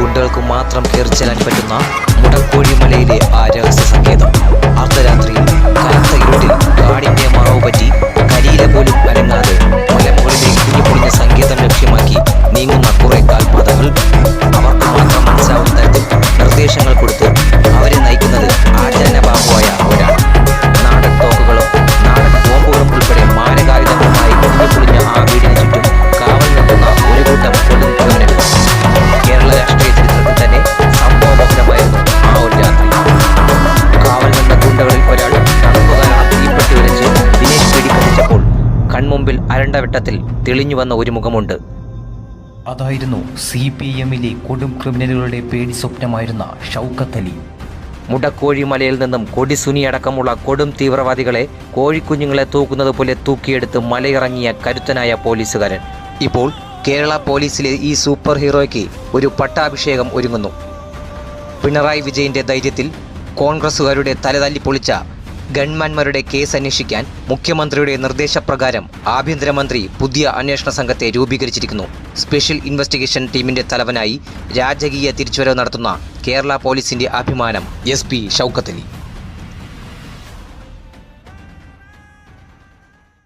ഗുണ്ടകൾക്ക് മാത്രം കയറിച്ചെല്ലാൻ പറ്റുന്ന മുടക്കോഴി മലയിലെ ആ രഹസ്യ സങ്കേതം. അർദ്ധരാത്രിയിൽ കനത്ത ഇരുട്ടിൽ കാടിന്റെ മറവ് പറ്റി കരിയില പോലും അനങ്ങാതെ മലമുകളിലേക്ക് കുഞ്ഞുപൊളിഞ്ഞ സങ്കേതം ലക്ഷ്യമാക്കി നീങ്ങുന്ന കുറെ കാൽപാതകൾ. അവർക്ക് മാത്രം മനസ്സിലാവുന്ന തരത്തിൽ നിർദ്ദേശങ്ങൾ കൊടുത്ത് അവരെ നയിക്കുന്നത് ആചാരബാഹുവായ ഒരാൾ. നാടൻ തോക്കുകളും നാടൻ ബോംബുകളും ഉൾപ്പെടെ മാരകായുധങ്ങളുമായി കുഞ്ഞുപൊളിഞ്ഞ ആ വീടിന് ചുറ്റും കാവൽ നിൽക്കുന്ന ഒരു കൂട്ടം കൊടും ക്രിമിനലുകൾ. കേരള രാഷ്ട്രീയ ചരിത്രത്തിൽ തന്നെ സംഭവബഹുലമായിരുന്നു ആ ഒരു രാത്രി. കാവൽ നിന്ന ഗുണ്ടകളിൽ ഒരാൾ തണുപ്പ് കാരണം തീപ്പെട്ടി ഉരച്ച് ദിനേശ് പിടിക്കത്തിച്ചപ്പോൾ കൺമുമ്പിൽ അരണ്ടവട്ടത്തിൽ തെളിഞ്ഞു വന്ന ഒരു മുഖമുണ്ട്. അതായിരുന്നു CPM-ലെ കൊടും ക്രിമിനലുകളുടെ പേടി സ്വപ്നമായിരുന്ന ഷൗക്കത്ത് അലി. മുടക്കോഴി മലയിൽ നിന്നും കൊടിസുനി അടക്കമുള്ള കൊടും തീവ്രവാദികളെ കോഴിക്കുഞ്ഞുങ്ങളെ തൂക്കുന്നത് പോലെ തൂക്കിയെടുത്ത് മലയിറങ്ങിയ കരുത്തനായ പോലീസുകാരൻ. ഇപ്പോൾ കേരള പോലീസിലെ ഈ സൂപ്പർ ഹീറോയ്ക്ക് ഒരു പട്ടാഭിഷേകം ഒരുങ്ങുന്നു. പിണറായി വിജയന്റെ ധൈര്യത്തിൽ കോൺഗ്രസുകാരുടെ തലതല്ലി പൊളിച്ച ഗൺമാന്മാരുടെ കേസ് അന്വേഷിക്കാൻ മുഖ്യമന്ത്രിയുടെ നിർദ്ദേശപ്രകാരം ആഭ്യന്തരമന്ത്രി പുതിയ അന്വേഷണ സംഘത്തെ രൂപീകരിച്ചിരിക്കുന്നു. സ്പെഷ്യൽ ഇൻവെസ്റ്റിഗേഷൻ ടീമിന്റെ തലവനായി രാജകീയ തിരിച്ചുവരവ് നടത്തുന്ന കേരള പോലീസിന്റെ അഭിമാനം SP ഷൗക്കത്ത് അലി.